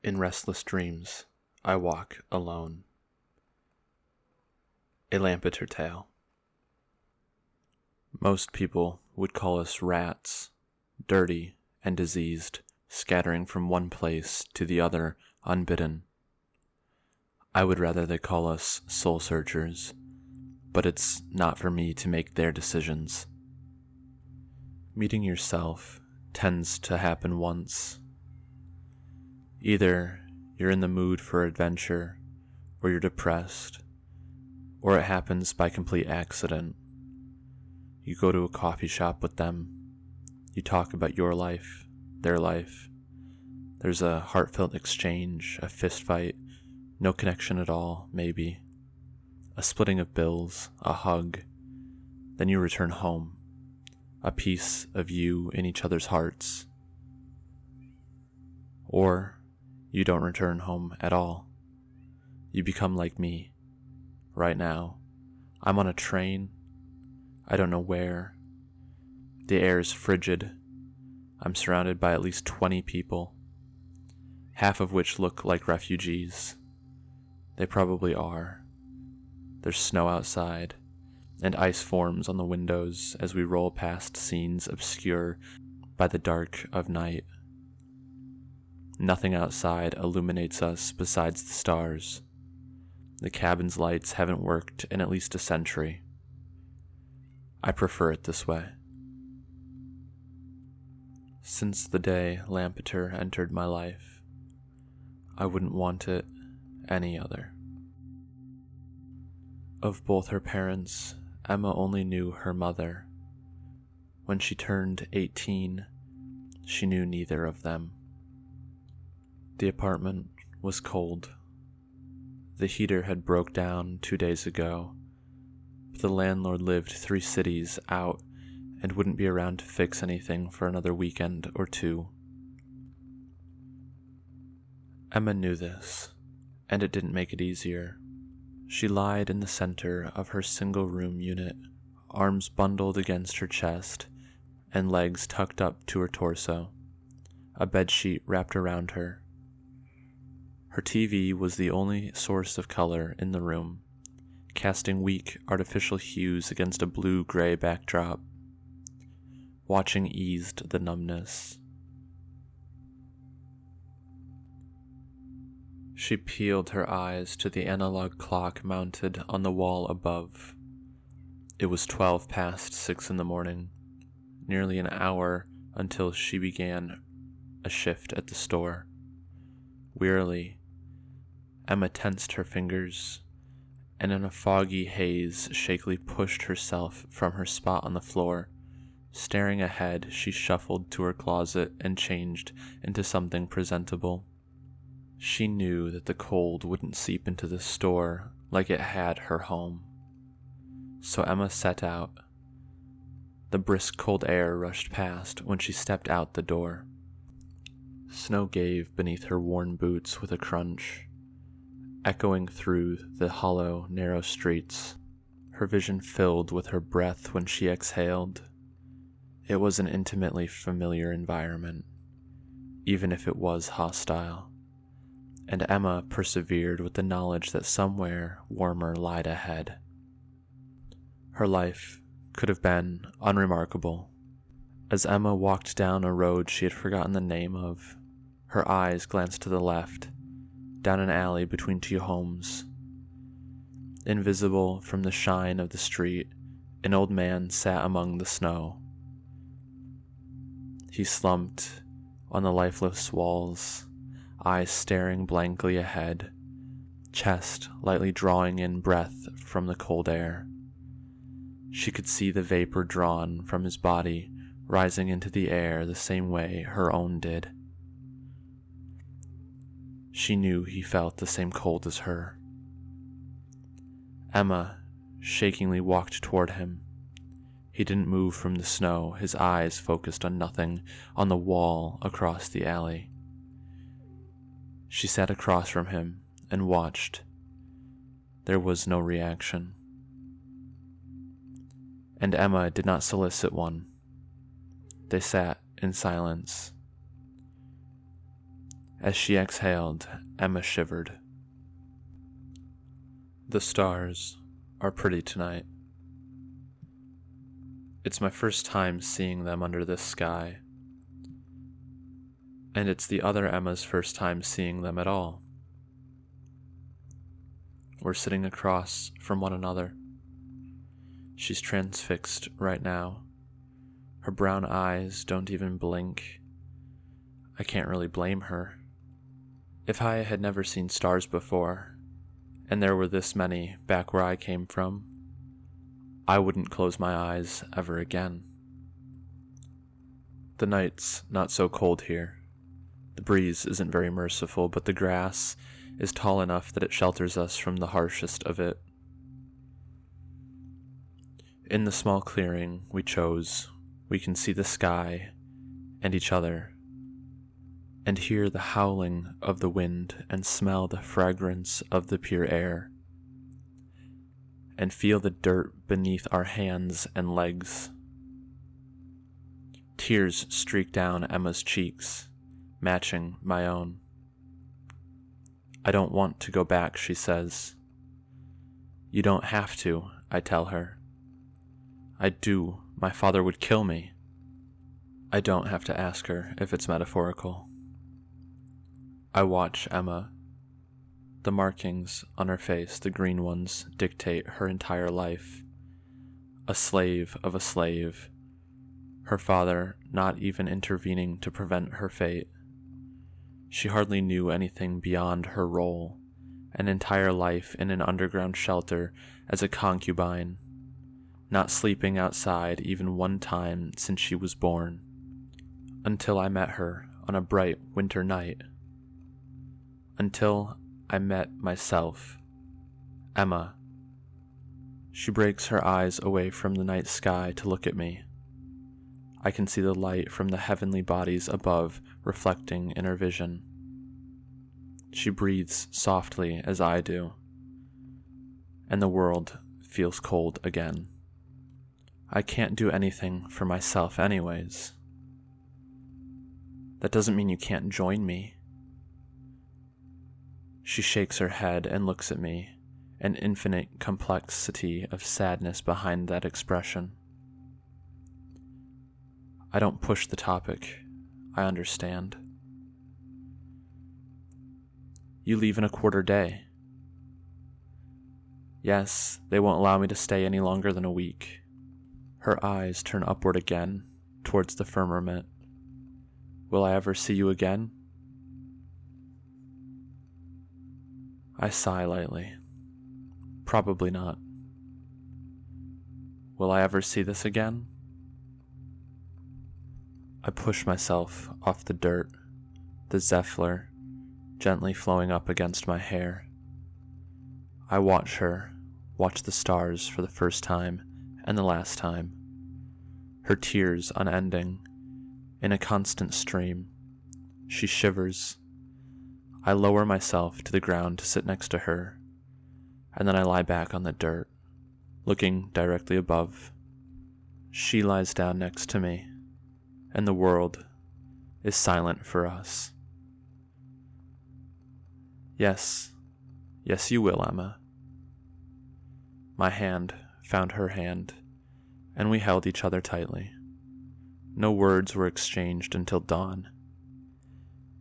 In restless dreams, I walk alone. A Lampeter tale. Most people would call us rats, dirty and diseased, scattering from one place to the other unbidden. I would rather they call us soul searchers, but it's not for me to make their decisions. Meeting yourself tends to happen once. Either you're in the mood for adventure, or you're depressed, or it happens by complete accident. You go to a coffee shop with them. You talk about your life, their life. There's a heartfelt exchange, a fist fight, no connection at all, maybe. A splitting of bills, a hug. Then you return home, a piece of you in each other's hearts. Or you don't return home at all. You become like me. Right now, I'm on a train. I don't know where. The air is frigid. I'm surrounded by at least 20 people, half of which look like refugees. They probably are. There's snow outside, and ice forms on the windows as we roll past scenes obscured by the dark of night. Nothing outside illuminates us besides the stars. The cabin's lights haven't worked in at least a century. I prefer it this way. Since the day Lampeter entered my life, I wouldn't want it any other. Of both her parents, Emma only knew her mother. When she turned 18, she knew neither of them. The apartment was cold. The heater had broke down 2 days ago, but the landlord lived 3 cities out and wouldn't be around to fix anything for another weekend or 2. Emma knew this, and it didn't make it easier. She lied in the center of her single-room unit, arms bundled against her chest and legs tucked up to her torso, a bedsheet wrapped around her. Her TV was the only source of color in the room, casting weak artificial hues against a blue-gray backdrop. Watching eased the numbness. She peeled her eyes to the analog clock mounted on the wall above. It was 12 past 6 in the morning, nearly an hour until she began a shift at the store. Wearily, Emma tensed her fingers, and in a foggy haze shakily pushed herself from her spot on the floor. Staring ahead, she shuffled to her closet and changed into something presentable. She knew that the cold wouldn't seep into the store like it had her home. So Emma set out. The brisk cold air rushed past when she stepped out the door. Snow gave beneath her worn boots with a crunch, echoing through the hollow, narrow streets. Her vision filled with her breath when she exhaled. It was an intimately familiar environment, even if it was hostile, and Emma persevered with the knowledge that somewhere warmer lied ahead. Her life could have been unremarkable. As Emma walked down a road she had forgotten the name of, her eyes glanced to the left, down an alley between 2 homes. Invisible from the shine of the street, an old man sat among the snow. He slumped on the lifeless walls, eyes staring blankly ahead, chest lightly drawing in breath from the cold air. She could see the vapor drawn from his body rising into the air the same way her own did. She knew he felt the same cold as her. Emma shakingly walked toward him. He didn't move from the snow, his eyes focused on nothing on the wall across the alley. She sat across from him and watched. There was no reaction. And Emma did not solicit one. They sat in silence. As she exhaled, Emma shivered. The stars are pretty tonight. It's my first time seeing them under this sky, and it's the other Emma's first time seeing them at all. We're sitting across from one another. She's transfixed right now. Her brown eyes don't even blink. I can't really blame her. If I had never seen stars before, and there were this many back where I came from, I wouldn't close my eyes ever again. The night's not so cold here. The breeze isn't very merciful, but the grass is tall enough that it shelters us from the harshest of it. In the small clearing we chose, we can see the sky and each other, and hear the howling of the wind and smell the fragrance of the pure air, and feel the dirt beneath our hands and legs. Tears streak down Emma's cheeks, matching my own. I don't want to go back, she says. You don't have to, I tell her. I do. My father would kill me. I don't have to ask her if it's metaphorical. I watch Emma. The markings on her face, the green ones, dictate her entire life. A slave of a slave. Her father not even intervening to prevent her fate. She hardly knew anything beyond her role, an entire life in an underground shelter as a concubine, not sleeping outside even one time since she was born, until I met her on a bright winter night. Until I met myself, Emma. She breaks her eyes away from the night sky to look at me. I can see the light from the heavenly bodies above reflecting in her vision. She breathes softly as I do, and the world feels cold again. I can't do anything for myself anyways. That doesn't mean you can't join me. She shakes her head and looks at me, an infinite complexity of sadness behind that expression. I don't push the topic. I understand. You leave in a quarter day. Yes, they won't allow me to stay any longer than a week. Her eyes turn upward again, towards the firmament. Will I ever see you again? I sigh lightly. Probably not. Will I ever see this again? I push myself off the dirt, the zephyr gently flowing up against my hair. I watch her, watch the stars for the first time and the last time, her tears unending, in a constant stream. She shivers. I lower myself to the ground to sit next to her, and then I lie back on the dirt, looking directly above. She lies down next to me, and the world is silent for us. Yes, you will, Emma. My hand found her hand, and we held each other tightly. No words were exchanged until dawn,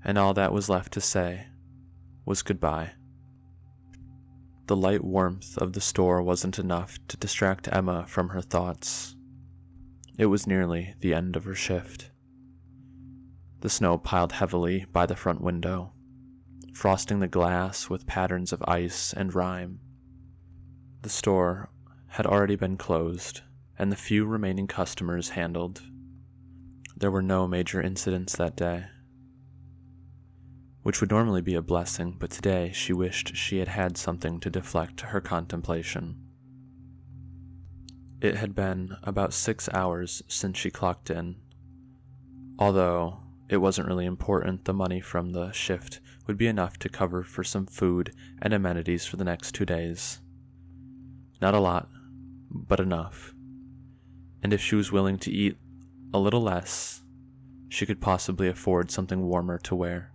and all that was left to say was goodbye. The light warmth of the store wasn't enough to distract Emma from her thoughts. It was nearly the end of her shift. The snow piled heavily by the front window, frosting the glass with patterns of ice and rime. The store had already been closed, and the few remaining customers handled. There were no major incidents that day, which would normally be a blessing, but today she wished she had had something to deflect her contemplation. It had been about 6 hours since she clocked in. Although it wasn't really important, the money from the shift would be enough to cover for some food and amenities for the next 2 days. Not a lot, but enough. And if she was willing to eat a little less, she could possibly afford something warmer to wear.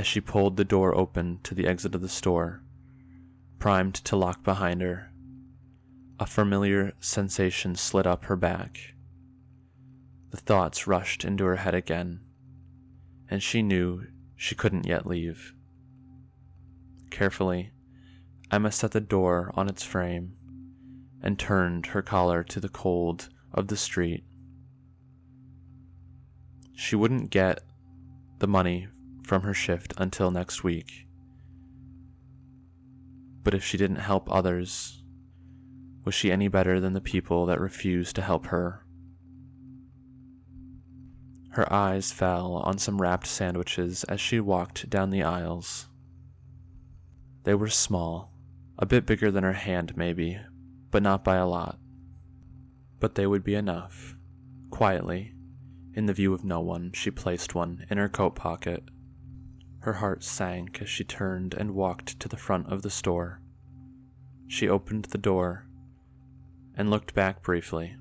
as she pulled the door open to the exit of the store, primed to lock behind her. A familiar sensation slid up her back. The thoughts rushed into her head again, and she knew she couldn't yet leave. Carefully, Emma set the door on its frame and turned her collar to the cold of the street. She wouldn't get the money from her shift until next week. But if she didn't help others, was she any better than the people that refused to help her? Her eyes fell on some wrapped sandwiches as she walked down the aisles. They were small, a bit bigger than her hand maybe, but not by a lot. But they would be enough. Quietly, in the view of no one, she placed one in her coat pocket. Her heart sank as she turned and walked to the front of the store. She opened the door and looked back briefly.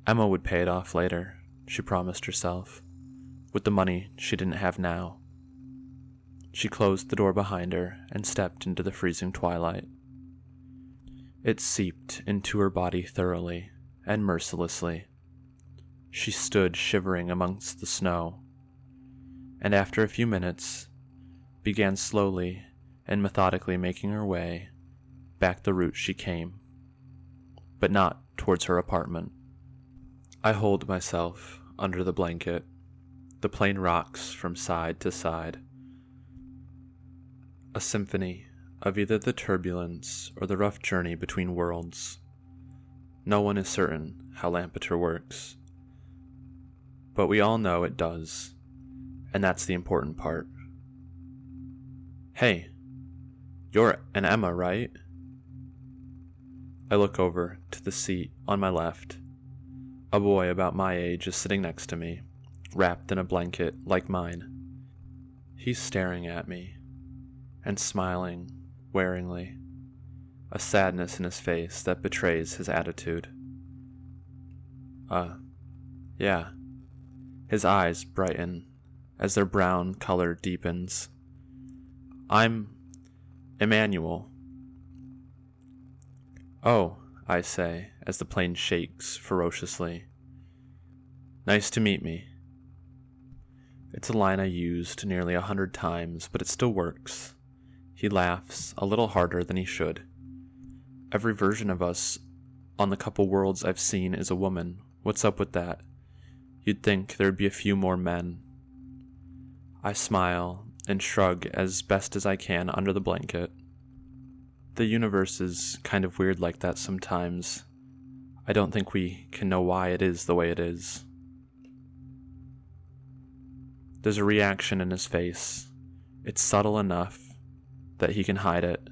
Emma would pay it off later, she promised herself, with the money she didn't have now. She closed the door behind her and stepped into the freezing twilight. It seeped into her body thoroughly and mercilessly. She stood shivering amongst the snow, and after a few minutes began slowly and methodically making her way back the route she came, but not towards her apartment. I holed myself under the blanket. The plane rocks from side to side. A symphony of either the turbulence or the rough journey between worlds. No one is certain how Lampeter works, but we all know it does, and that's the important part. Hey, you're an Emma, right? I look over to the seat on my left. A boy about my age is sitting next to me, wrapped in a blanket like mine. He's staring at me and smiling waringly, a sadness in his face that betrays his attitude. Yeah. His eyes brighten as their brown color deepens. I'm Emmanuel. Oh, I say, as the plane shakes ferociously. Nice to meet me. It's a line I used nearly 100 times, but it still works. He laughs a little harder than he should. Every version of us on the couple worlds I've seen is a woman. What's up with that? You'd think there'd be a few more men. I smile and shrug as best as I can under the blanket. The universe is kind of weird like that sometimes. I don't think we can know why it is the way it is. There's a reaction in his face. It's subtle enough that he can hide it,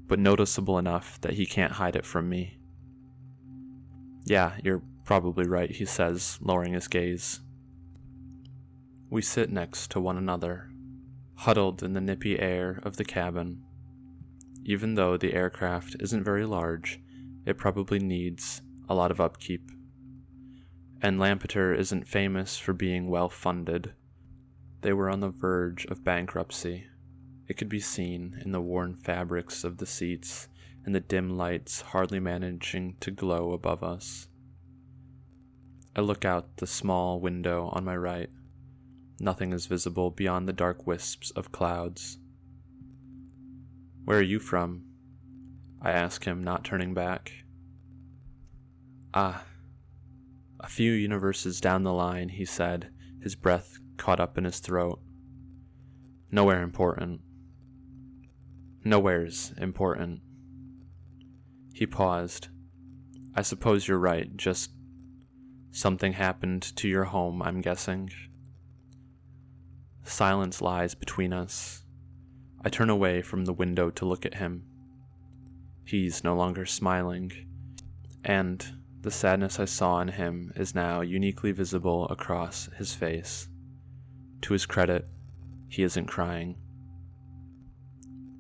but noticeable enough that he can't hide it from me. Yeah, you're probably right, he says, lowering his gaze. We sit next to one another, huddled in the nippy air of the cabin. Even though the aircraft isn't very large, it probably needs a lot of upkeep. And Lampeter isn't famous for being well funded. They were on the verge of bankruptcy. It could be seen in the worn fabrics of the seats and the dim lights hardly managing to glow above us. I look out the small window on my right. Nothing is visible beyond the dark wisps of clouds. Where are you from? I ask him, not turning back. A few universes down the line, he said, his breath caught up in his throat. Nowhere important. Nowhere's important. He paused. I suppose you're right, just something happened to your home, I'm guessing. Silence lies between us. I turn away from the window to look at him. He's no longer smiling, and the sadness I saw in him is now uniquely visible across his face. To his credit, he isn't crying.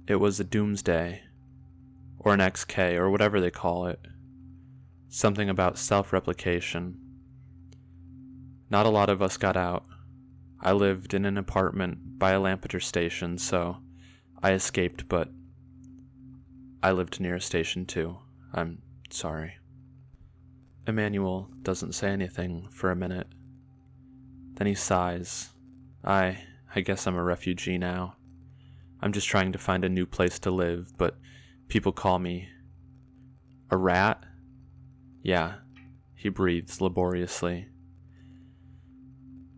It was a doomsday, or an XK, or whatever they call it. Something about self-replication. Not a lot of us got out. I lived in an apartment by a Lampeter station, so I escaped, but I lived near a station too. I'm sorry. Emmanuel doesn't say anything for a minute. Then he sighs. I guess I'm a refugee now. I'm just trying to find a new place to live, but people call me a rat? Yeah, he breathes laboriously.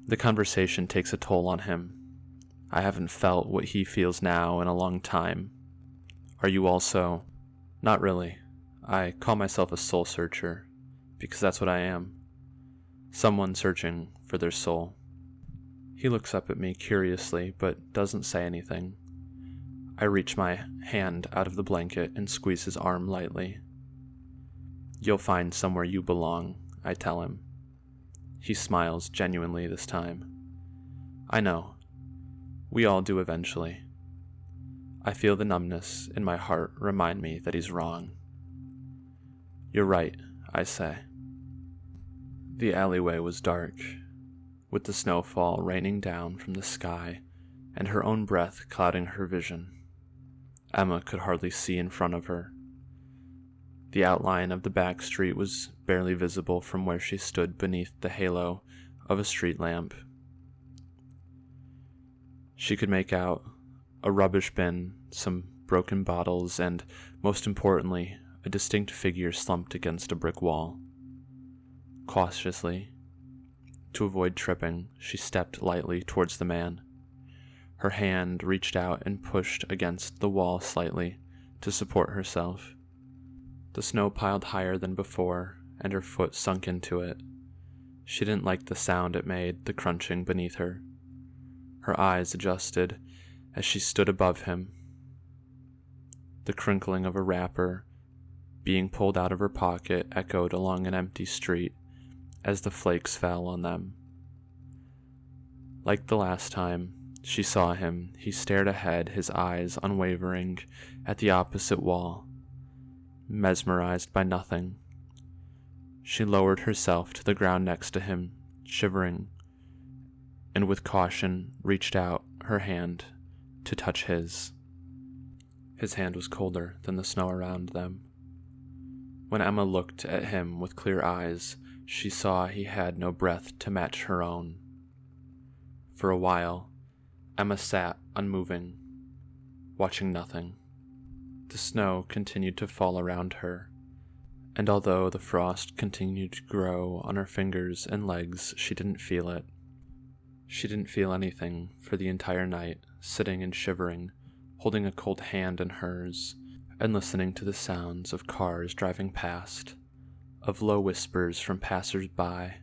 The conversation takes a toll on him. I haven't felt what he feels now in a long time. Are you also? Not really. I call myself a soul searcher, because that's what I am. Someone searching for their soul. He looks up at me curiously, but doesn't say anything. I reach my hand out of the blanket and squeeze his arm lightly. You'll find somewhere you belong, I tell him. He smiles genuinely this time. I know. We all do eventually. I feel the numbness in my heart remind me that he's wrong. You're right, I say. The alleyway was dark, with the snowfall raining down from the sky and her own breath clouding her vision. Emma could hardly see in front of her. The outline of the back street was barely visible from where she stood beneath the halo of a street lamp. She could make out a rubbish bin, some broken bottles, and, most importantly, a distinct figure slumped against a brick wall. Cautiously, to avoid tripping, she stepped lightly towards the man. Her hand reached out and pushed against the wall slightly to support herself. The snow piled higher than before, and her foot sunk into it. She didn't like the sound it made, the crunching beneath her. Her eyes adjusted as she stood above him. The crinkling of a wrapper being pulled out of her pocket echoed along an empty street as the flakes fell on them. Like the last time she saw him, he stared ahead, his eyes unwavering at the opposite wall, mesmerized by nothing. She lowered herself to the ground next to him, shivering, and with caution reached out her hand to touch his. His hand was colder than the snow around them. When Emma looked at him with clear eyes, she saw he had no breath to match her own. For a while, Emma sat unmoving, watching nothing. The snow continued to fall around her, and although the frost continued to grow on her fingers and legs, she didn't feel it. She didn't feel anything for the entire night, sitting and shivering, holding a cold hand in hers, and listening to the sounds of cars driving past, of low whispers from passers-by,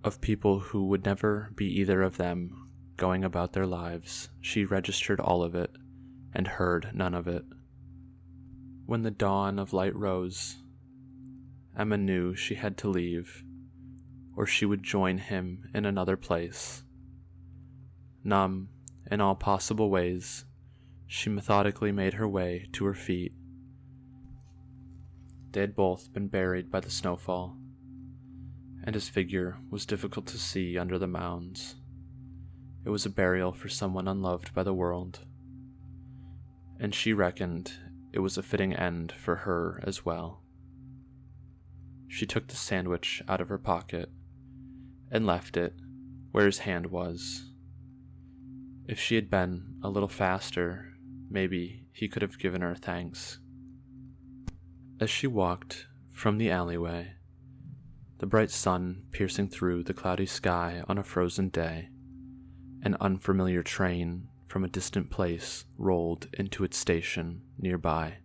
of people who would never be either of them going about their lives. She registered all of it, and heard none of it. When the dawn of light rose, Emma knew she had to leave, or she would join him in another place. Numb in all possible ways, she methodically made her way to her feet. They had both been buried by the snowfall, and his figure was difficult to see under the mounds. It was a burial for someone unloved by the world, and she reckoned it was a fitting end for her as well. She took the sandwich out of her pocket and left it where his hand was. If she had been a little faster, maybe he could have given her thanks. As she walked from the alleyway, the bright sun piercing through the cloudy sky on a frozen day, an unfamiliar train from a distant place rolled into its station nearby.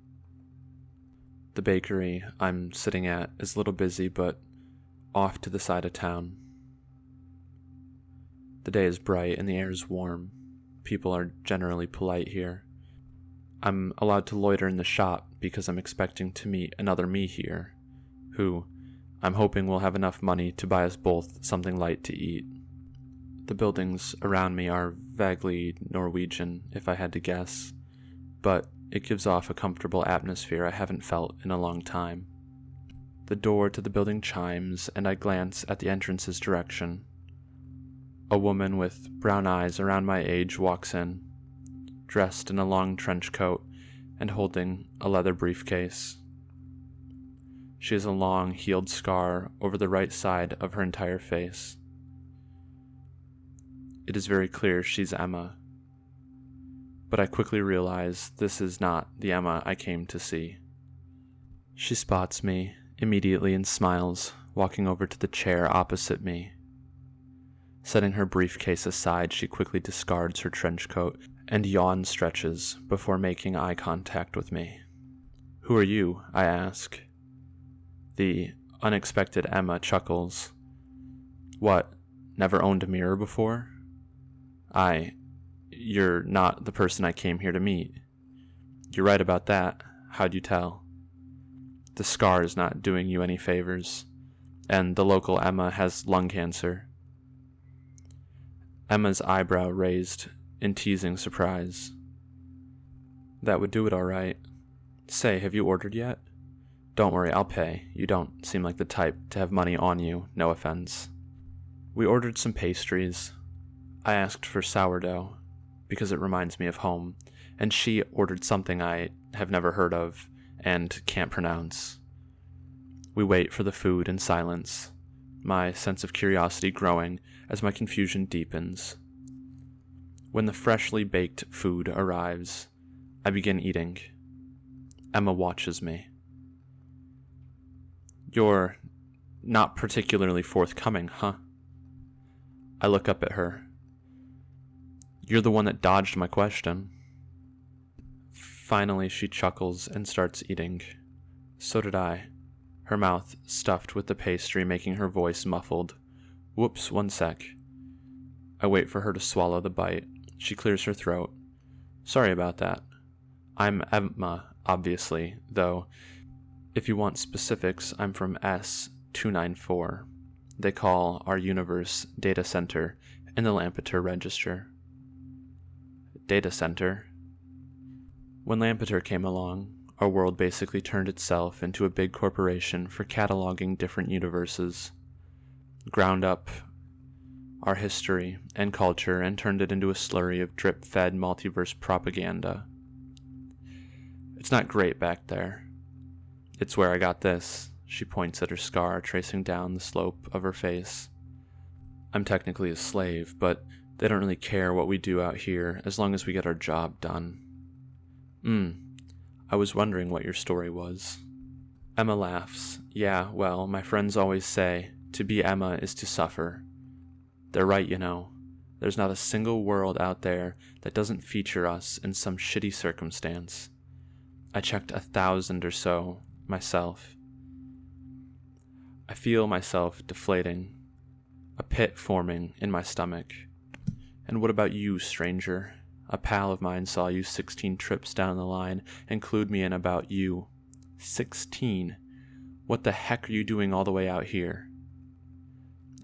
The bakery I'm sitting at is a little busy, but off to the side of town. The day is bright and the air is warm. People are generally polite here. I'm allowed to loiter in the shop because I'm expecting to meet another me here, who I'm hoping will have enough money to buy us both something light to eat. The buildings around me are vaguely Norwegian, if I had to guess, but it gives off a comfortable atmosphere I haven't felt in a long time. The door to the building chimes, and I glance at the entrance's direction. A woman with brown eyes around my age walks in, dressed in a long trench coat and holding a leather briefcase. She has a long, healed scar over the right side of her entire face. It is very clear she's Emma, but I quickly realize this is not the Emma I came to see. She spots me immediately and smiles, walking over to the chair opposite me. Setting her briefcase aside, she quickly discards her trench coat and yawn stretches before making eye contact with me. "Who are you?" I ask. The unexpected Emma chuckles. "What, never owned a mirror before?" You're not the person I came here to meet." "You're right about that. How'd you tell?" "The scar is not doing you any favors, and the local Emma has lung cancer." Emma's eyebrow raised in teasing surprise. "That would do it all right. Say, have you ordered yet?" "Don't worry, I'll pay. You don't seem like the type to have money on you, no offense." We ordered some pastries. I asked for sourdough, because it reminds me of home, and she ordered something I have never heard of and can't pronounce. We wait for the food in silence, my sense of curiosity growing as my confusion deepens. When the freshly baked food arrives, I begin eating. Emma watches me. "You're not particularly forthcoming, huh?" I look up at her. "You're the one that dodged my question." Finally, she chuckles and starts eating. So did I, her mouth stuffed with the pastry, making her voice muffled. "Whoops, one sec." I wait for her to swallow the bite. She clears her throat. "Sorry about that. I'm Emma, obviously, though if you want specifics, I'm from S294. They call our universe data center in the Lampeter register." Data center? When Lampeter came along, our world basically turned itself into a big corporation for cataloging different universes. Ground up our history and culture and turned it into a slurry of drip-fed multiverse propaganda. It's not great back there. It's where I got this. She points at her scar, tracing down the slope of her face. I'm technically a slave, but they don't really care what we do out here as long as we get our job done. I was wondering what your story was." Emma laughs. "Yeah, well, my friends always say, to be Emma is to suffer. They're right, you know. There's not a single world out there that doesn't feature us in some shitty circumstance. I checked 1,000 or so myself. I feel myself deflating, a pit forming in my stomach. And what about you, stranger? A pal of mine saw you 16 trips down the line and clued me in about you. 16? What the heck are you doing all the way out here?"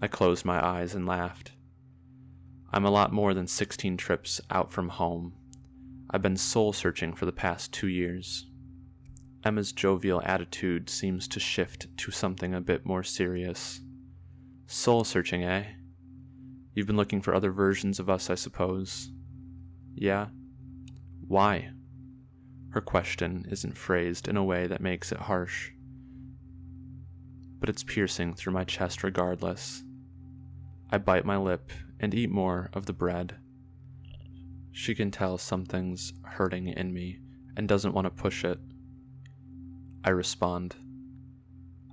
I closed my eyes and laughed. "I'm a lot more than 16 trips out from home. I've been soul-searching for the past 2 years. Emma's jovial attitude seems to shift to something a bit more serious. "Soul-searching, eh? You've been looking for other versions of us, I suppose." "Yeah? Why?" Her question isn't phrased in a way that makes it harsh, but it's piercing through my chest regardless. I bite my lip and eat more of the bread. She can tell something's hurting in me and doesn't want to push it. I respond.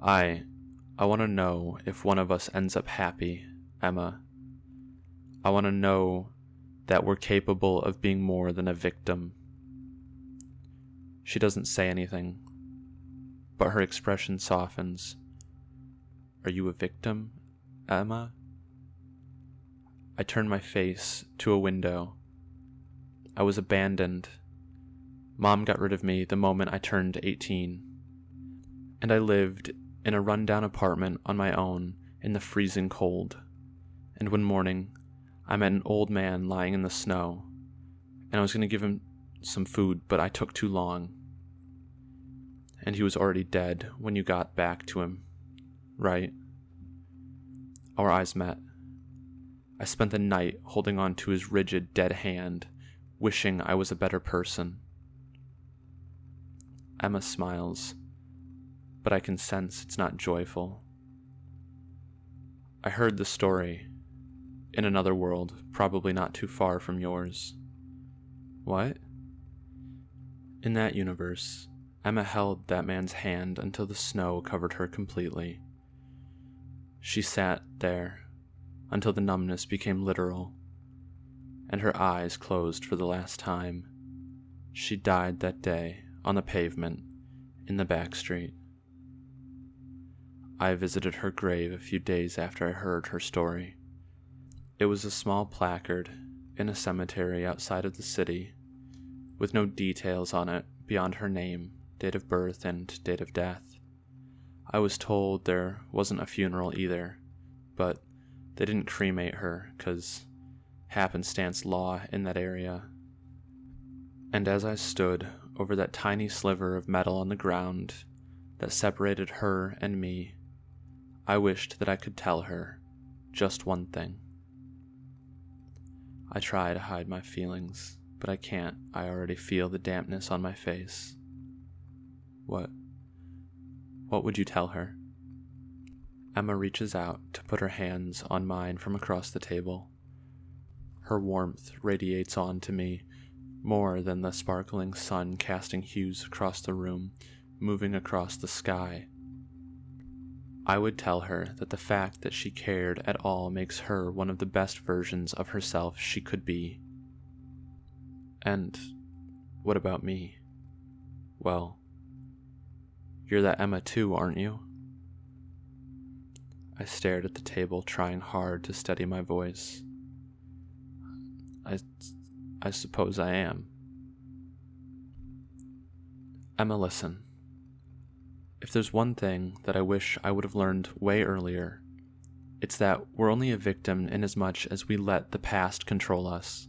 I want to know if one of us ends up happy, Emma. I want to know that we're capable of being more than a victim." She doesn't say anything, but her expression softens. "Are you a victim, Emma?" I turn my face to a window. I was abandoned. Mom got rid of me the moment I turned 18. And I lived in a rundown apartment on my own in the freezing cold. And one morning, I met an old man lying in the snow, and I was going to give him some food, but I took too long. And he was already dead when you got back to him, right? Our eyes met. I spent the night holding on to his rigid, dead hand, wishing I was a better person. Emma smiles, but I can sense it's not joyful. I heard the story, in another world, probably not too far from yours. What? In that universe, Emma held that man's hand until the snow covered her completely. She sat there until the numbness became literal, and her eyes closed for the last time. She died that day on the pavement in the back street. I visited her grave a few days after I heard her story. It was a small placard in a cemetery outside of the city, with no details on it beyond her name, date of birth, and date of death. I was told there wasn't a funeral either, but they didn't cremate her 'cause happenstance law in that area. And as I stood over that tiny sliver of metal on the ground that separated her and me, I wished that I could tell her just one thing. I try to hide my feelings, but I can't. I already feel the dampness on my face. What would you tell her? Emma reaches out to put her hands on mine from across the table. Her warmth radiates on to me more than the sparkling sun casting hues across the room, moving across the sky. I would tell her that the fact that she cared at all makes her one of the best versions of herself she could be. And what about me? Well, you're that Emma too, aren't you? I stared at the table, trying hard to steady my voice. I suppose I am. Emma, listen. If there's one thing that I wish I would have learned way earlier, it's that we're only a victim in as much as we let the past control us.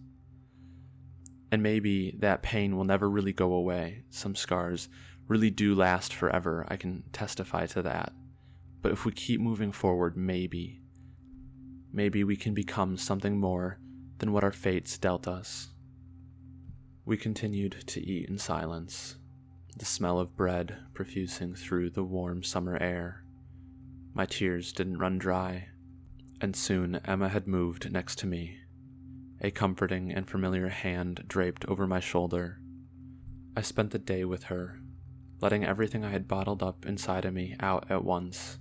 And maybe that pain will never really go away. Some scars really do last forever, I can testify to that. But if we keep moving forward, maybe we can become something more than what our fates dealt us. We continued to eat in silence, the smell of bread profusing through the warm summer air. My tears didn't run dry, and soon Emma had moved next to me, a comforting and familiar hand draped over my shoulder. I spent the day with her, letting everything I had bottled up inside of me out at once.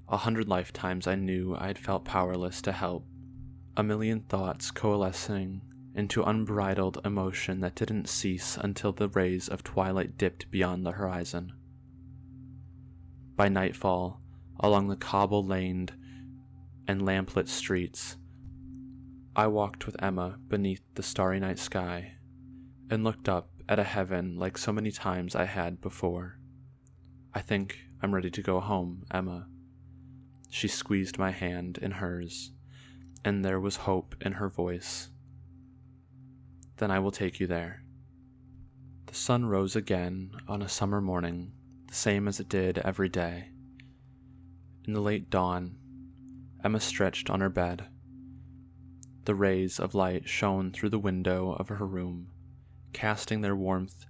100 lifetimes I knew I had felt powerless to help, a million thoughts coalescing into unbridled emotion that didn't cease until the rays of twilight dipped beyond the horizon. By nightfall, along the cobble-laned and lamplit streets, I walked with Emma beneath the starry night sky and looked up at a heaven like so many times I had before. I think I'm ready to go home, Emma. She squeezed my hand in hers, and there was hope in her voice. Then I will take you there. The sun rose again on a summer morning, the same as it did every day. In the late dawn, Emma stretched on her bed. The rays of light shone through the window of her room, casting their warmth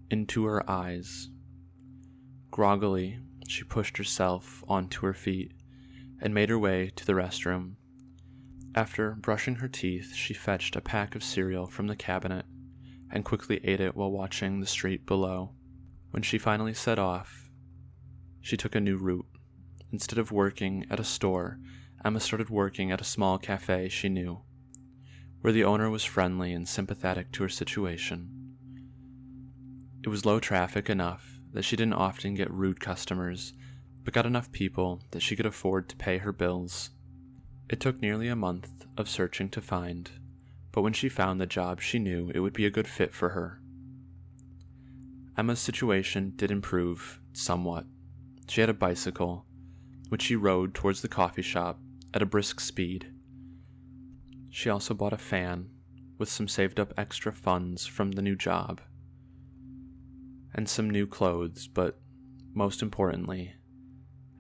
into her eyes. Groggily, she pushed herself onto her feet and made her way to the restroom. After brushing her teeth, she fetched a pack of cereal from the cabinet and quickly ate it while watching the street below. When she finally set off, she took a new route. Instead of working at a store, Emma started working at a small cafe she knew, where the owner was friendly and sympathetic to her situation. It was low traffic enough that she didn't often get rude customers, but got enough people that she could afford to pay her bills. It took nearly a month of searching to find, but when she found the job, she knew it would be a good fit for her. Emma's situation did improve somewhat. She had a bicycle, which she rode towards the coffee shop at a brisk speed. She also bought a fan with some saved up extra funds from the new job, and some new clothes, but most importantly,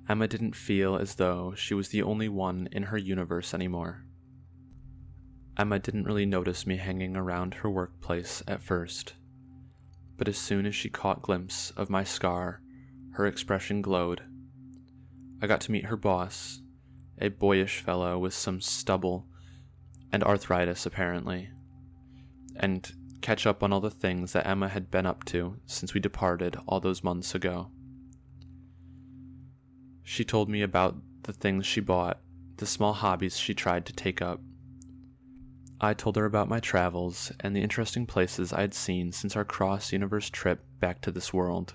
Emma didn't feel as though she was the only one in her universe anymore. Emma didn't really notice me hanging around her workplace at first, but as soon as she caught a glimpse of my scar, her expression glowed. I got to meet her boss, a boyish fellow with some stubble and arthritis apparently, and catch up on all the things that Emma had been up to since we departed all those months ago. She told me about the things she bought, the small hobbies she tried to take up. I told her about my travels and the interesting places I had seen since our cross-universe trip back to this world.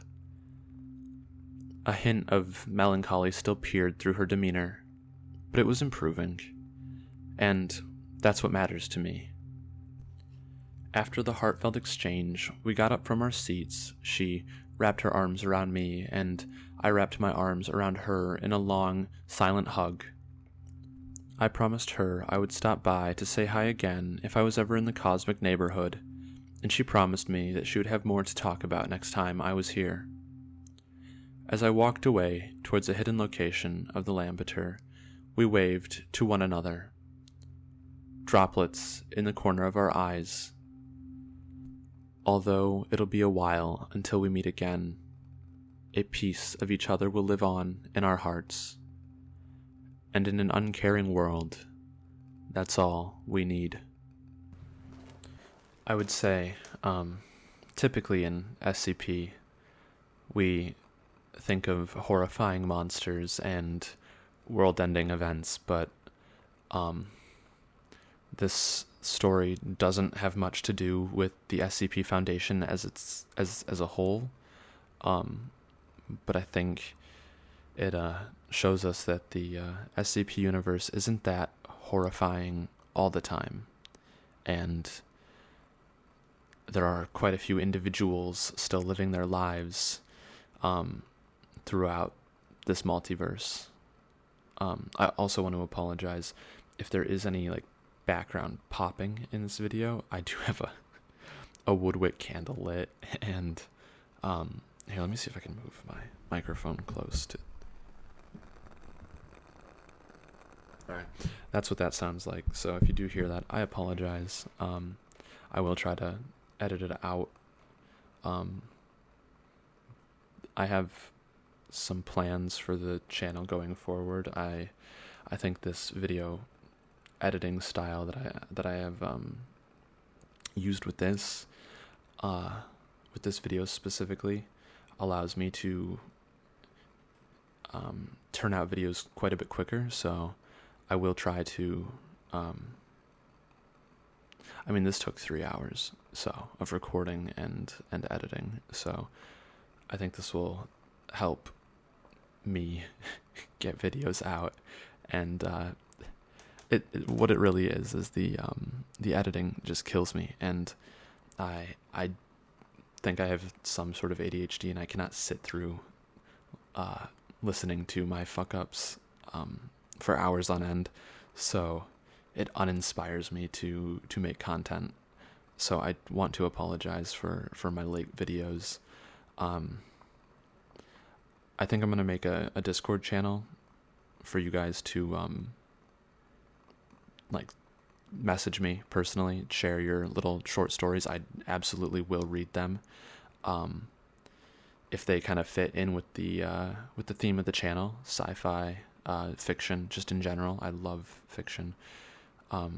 A hint of melancholy still peered through her demeanor, but it was improving, and that's what matters to me. After the heartfelt exchange, we got up from our seats. She wrapped her arms around me, and I wrapped my arms around her in a long, silent hug. I promised her I would stop by to say hi again if I was ever in the cosmic neighborhood, and she promised me that she would have more to talk about next time I was here. As I walked away towards a hidden location of the Lampeter, we waved to one another. Droplets in the corner of our eyes. Although it'll be a while until we meet again, a piece of each other will live on in our hearts. And in an uncaring world, that's all we need. I would say, typically in SCP, we think of horrifying monsters and world-ending events, but this story doesn't have much to do with the SCP Foundation as a whole. But I think it shows us that the SCP universe isn't that horrifying all the time, and there are quite a few individuals still living their lives throughout this multiverse. I also want to apologize if there is any background popping in this video. I do have a woodwick candle lit, and here, let me see if I can move my microphone close to. Alright, that's what that sounds like. So if you do hear that, I apologize. I will try to edit it out. I have some plans for the channel going forward. I think this video editing style that I have used with this video specifically allows me to turn out videos quite a bit quicker, so I will try to this took 3 hours of recording and editing, so I think this will help me get videos out. And what it really is the editing just kills me, and I think I have some sort of ADHD, and I cannot sit through listening to my fuck-ups for hours on end, so it uninspires me to make content. So I want to apologize for my late videos. I think I'm going to make a Discord channel for you guys to message me personally, share your little short stories. I absolutely will read them if they kind of fit in with the theme of the channel, sci-fi, fiction, just in general. I love fiction. I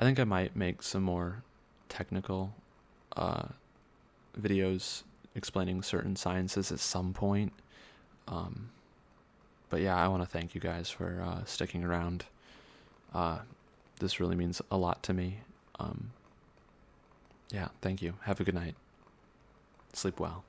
think I might make some more technical videos explaining certain sciences at some point. But yeah, I want to thank you guys for sticking around. This really means a lot to me. Yeah, thank you. Have a good night. Sleep well.